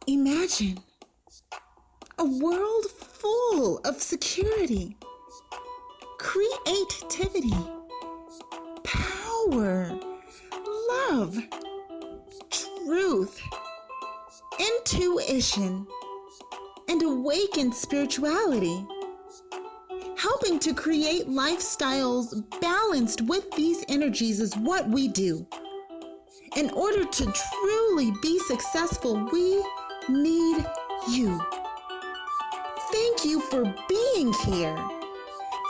Imagine a world full of security, creativity, power, love, truth, intuition, and awakened spirituality, helping to create lifestyles balanced with these energies is what we do. In order to truly be successful, we need you. Thank you for being here.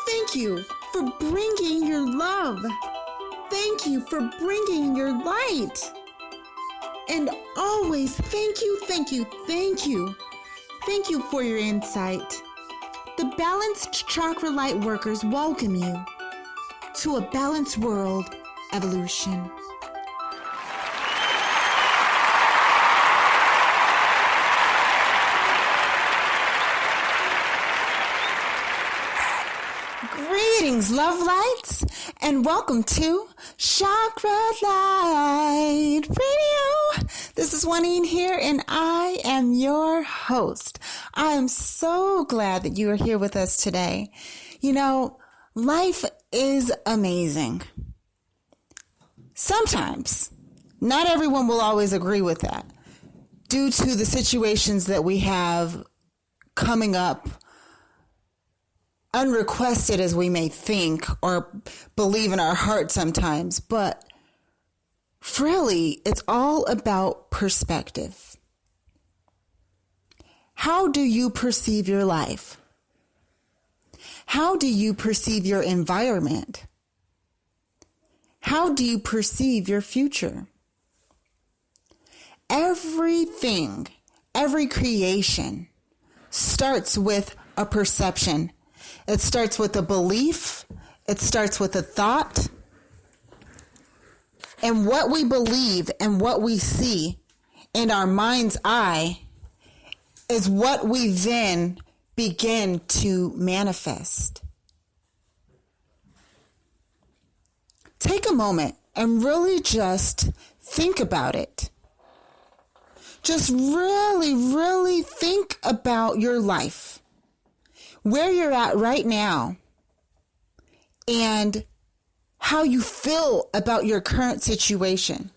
Thank you for bringing your love. Thank you for bringing your light. And always thank you, thank you, thank you. Thank you for your insight. The Balanced Chakra Light Workers welcome you to a balanced world evolution. Greetings, love lights, and welcome to Chakra Light Radio. This is Juanine here, and I am your host. I am so glad that you are here with us today. You know, life is amazing. Sometimes, not everyone will always agree with that, due to the situations that we have coming up, unrequested as we may think or believe in our heart sometimes, but really it's all about perspective. How do you perceive your life? How do you perceive your environment? How do you perceive your future? Everything, every creation starts with a perception. It starts with a belief. It starts with a thought. And what we believe and what we see in our mind's eye is what we then begin to manifest. Take a moment and really just think about it. Just really think about your life, where you're at right now, and how you feel about your current situation.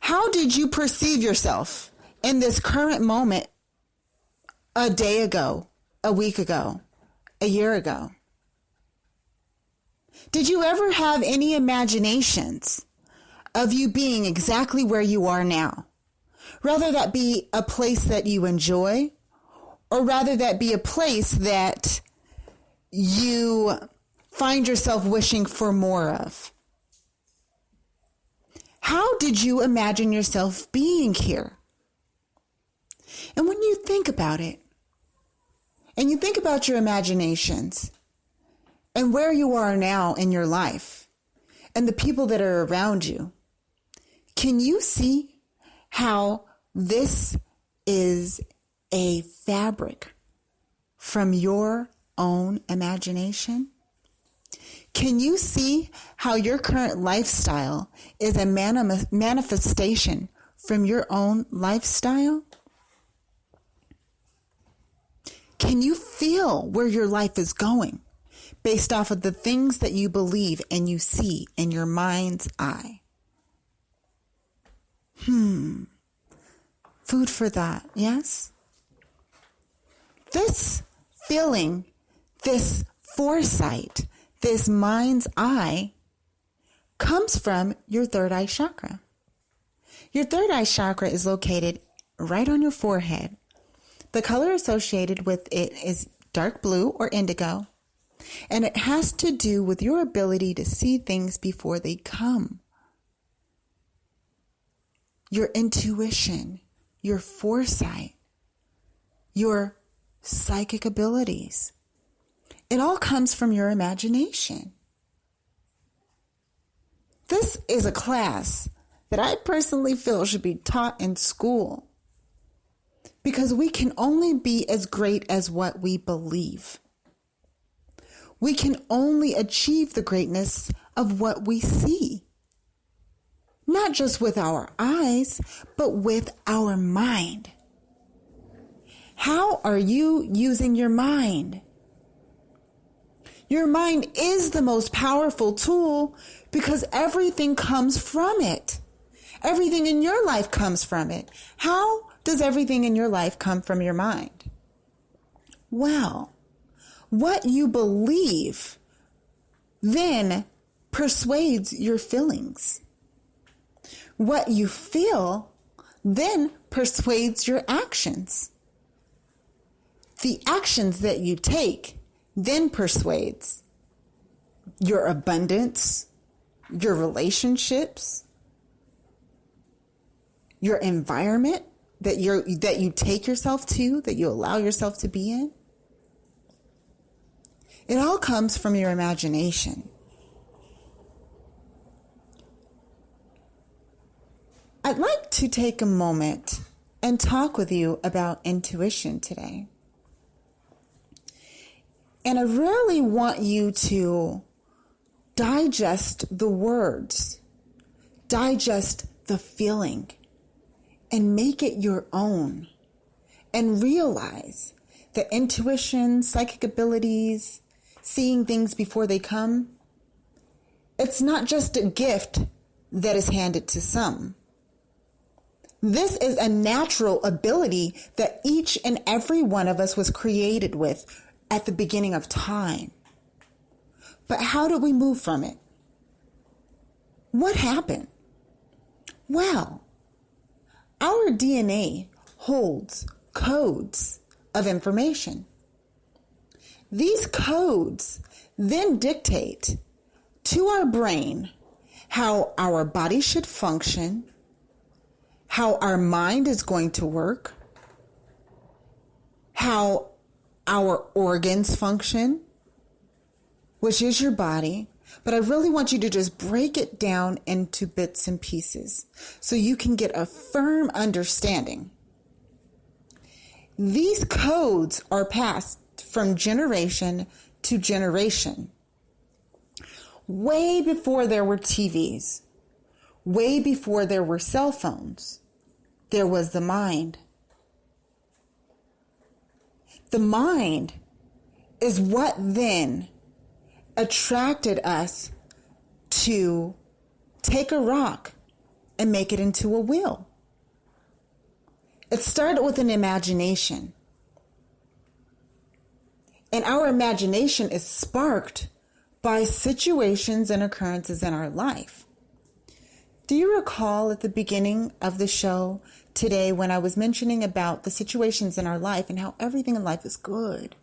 How did you perceive yourself in this current moment a day ago, a week ago, a year ago? Did you ever have any imaginations of you being exactly where you are now? Rather that be a place that you enjoy, or rather that be a place that you find yourself wishing for more of. How did you imagine yourself being here? And when you think about it, and you think about your imaginations, and where you are now in your life, and the people that are around you, can you see how this is a fabric from your own imagination? Can you see how your current lifestyle is a manifestation from your own lifestyle? Can you feel where your life is going based off of the things that you believe and you see in your mind's eye? Food for thought, yes? This feeling, this foresight, this mind's eye comes from your third eye chakra. Your third eye chakra is located right on your forehead. The color associated with it is dark blue or indigo, and it has to do with your ability to see things before they come. Your intuition, your foresight, your psychic abilities. It all comes from your imagination. This is a class that I personally feel should be taught in school, because we can only be as great as what we believe. We can only achieve the greatness of what we see. not just with our eyes, but with our mind. How are you using your mind? Your mind is the most powerful tool because everything comes from it. Everything in your life comes from it. How does everything in your life come from your mind? Well, what you believe then persuades your feelings. What you feel then persuades your actions. The actions that you take then persuades your abundance, your relationships, your environment that you take yourself to, that you allow yourself to be in. It all comes from your imagination. I'd like to take a moment and talk with you about intuition today. And I really want you to digest the words, digest the feeling, and make it your own. And realize that intuition, psychic abilities, seeing things before they come, it's not just a gift that is handed to some. This is a natural ability that each and every one of us was created with at the beginning of time. But how do we move from it? What happened? Well, our DNA holds codes of information. These codes then dictate to our brain how our body should function, how our mind is going to work, how our organs function, which is your body. But I really want you to just break it down into bits and pieces so you can get a firm understanding. These codes are passed from generation to generation. Way before there were TVs, way before there were cell phones, there was the mind. The mind is what then attracted us to take a rock and make it into a wheel. It started with an imagination. And our imagination is sparked by situations and occurrences in our life. Do you recall at the beginning of the show today when I was mentioning about the situations in our life and how everything in life is good?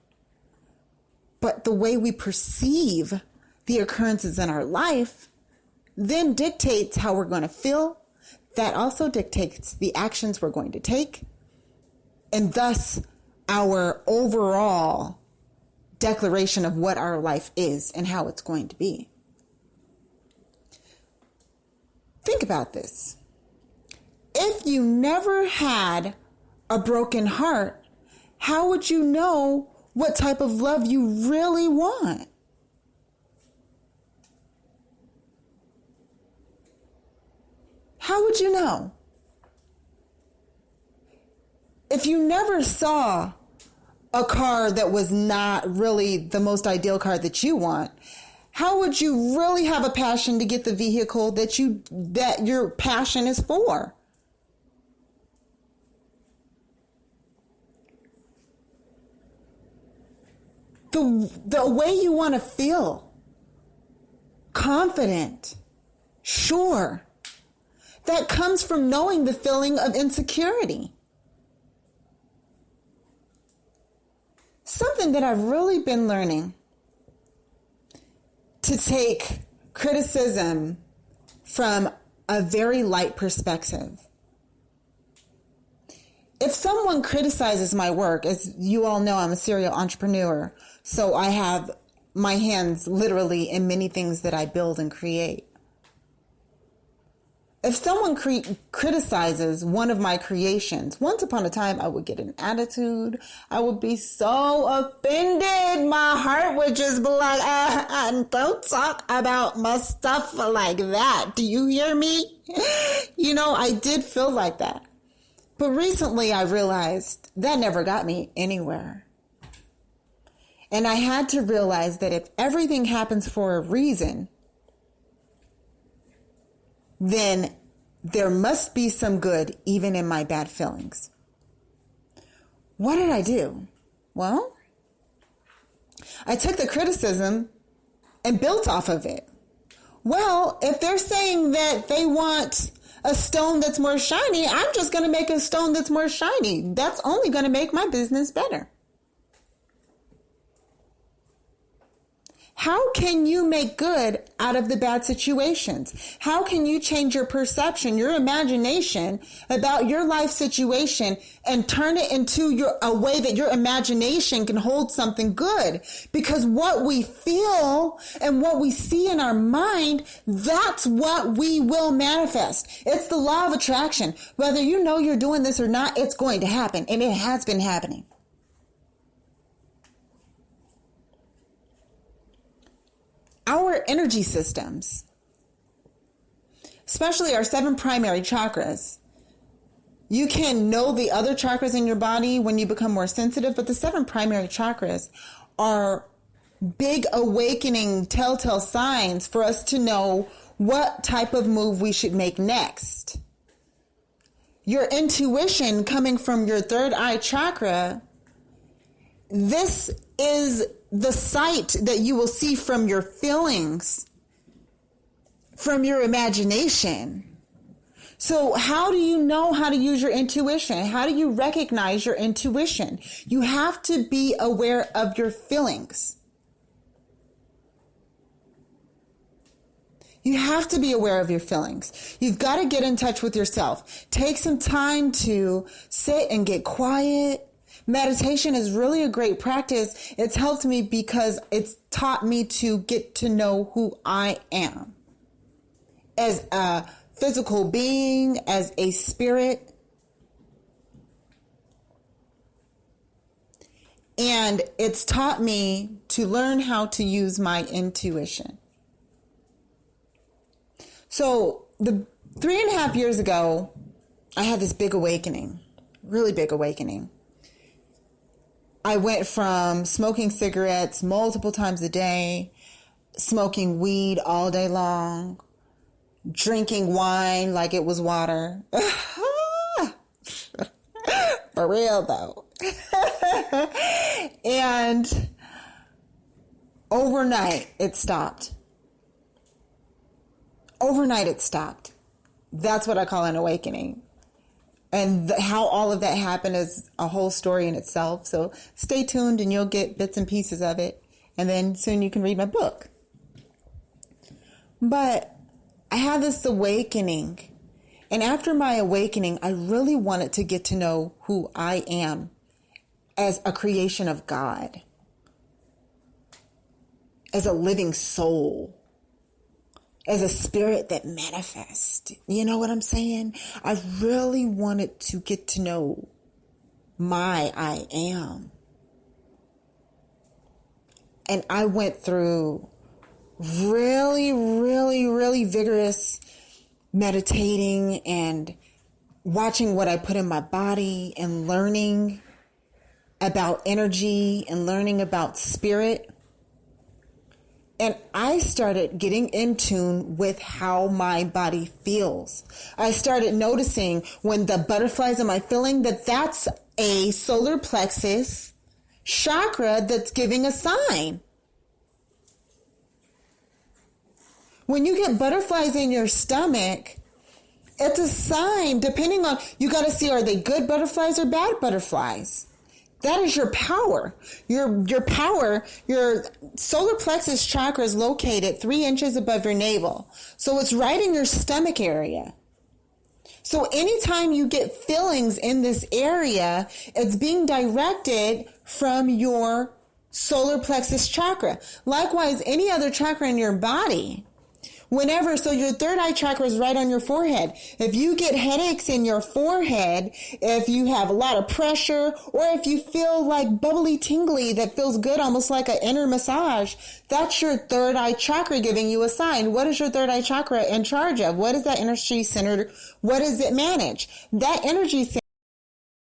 But the way we perceive the occurrences in our life then dictates how we're going to feel. That also dictates the actions we're going to take, and thus our overall declaration of what our life is and how it's going to be. Think about this. If you never had a broken heart, how would you know what type of love you really want? How would you know? If you never saw a car that was not really the most ideal car that you want, how would you really have a passion to get the vehicle that your passion is for? The way you want to feel, confident, sure, that comes from knowing the feeling of insecurity. Something that I've really been learning, to take criticism from a very light perspective. If someone criticizes my work, as you all know, I'm a serial entrepreneur, so I have my hands literally in many things that I build and create. If someone criticizes one of my creations, once upon a time, I would get an attitude. I would be so offended. My heart would just be like, don't talk about my stuff like that. Do you hear me? You know, I did feel like that. But recently I realized that never got me anywhere. And I had to realize that if everything happens for a reason, then there must be some good even in my bad feelings. What did I do? Well, I took the criticism and built off of it. Well, if they're saying that they want a stone that's more shiny, I'm just going to make a stone that's more shiny. That's only going to make my business better. How can you make good out of the bad situations? How can you change your perception, your imagination about your life situation and turn it into a way that your imagination can hold something good? Because what we feel and what we see in our mind, that's what we will manifest. It's the law of attraction. Whether you know you're doing this or not, it's going to happen. And it has been happening. Our energy systems, especially our 7 primary chakras, you can know the other chakras in your body when you become more sensitive, but the 7 primary chakras are big awakening telltale signs for us to know what type of move we should make next. Your intuition coming from your 3rd eye chakra, this is the sight that you will see from your feelings, from your imagination. So how do you know how to use your intuition? How do you recognize your intuition? You have to be aware of your feelings. You have to be aware of your feelings. You've got to get in touch with yourself. Take some time to sit and get quiet. Meditation is really a great practice. It's helped me because it's taught me to get to know who I am as a physical being, as a spirit. And it's taught me to learn how to use my intuition. So 3.5 years ago, I had this big awakening, really big awakening. I went from smoking cigarettes multiple times a day, smoking weed all day long, drinking wine like it was water. For real though. And overnight it stopped. Overnight it stopped. That's what I call an awakening. And how all of that happened is a whole story in itself. So stay tuned and you'll get bits and pieces of it. And then soon you can read my book. But I had this awakening. And after my awakening, I really wanted to get to know who I am as a creation of God, as a living soul, as a spirit that manifests. You know what I'm saying? I really wanted to get to know my I am. And I went through really vigorous meditating and watching what I put in my body and learning about energy and learning about spirit. And I started getting in tune with how my body feels. I started noticing when the butterflies am I feeling that's a solar plexus chakra that's giving a sign. When you get butterflies in your stomach, it's a sign depending on, you got to see, are they good butterflies or bad butterflies? That is your power. Your power, your solar plexus chakra is located 3 inches above your navel. So it's right in your stomach area. So anytime you get feelings in this area, it's being directed from your solar plexus chakra. Likewise, any other chakra in your body, So your third eye chakra is right on your forehead. If you get headaches in your forehead, if you have a lot of pressure, or if you feel like bubbly tingly that feels good, almost like an inner massage, that's your third eye chakra giving you a sign. What is your third eye chakra in charge of? What is that energy center? What does it manage? That energy center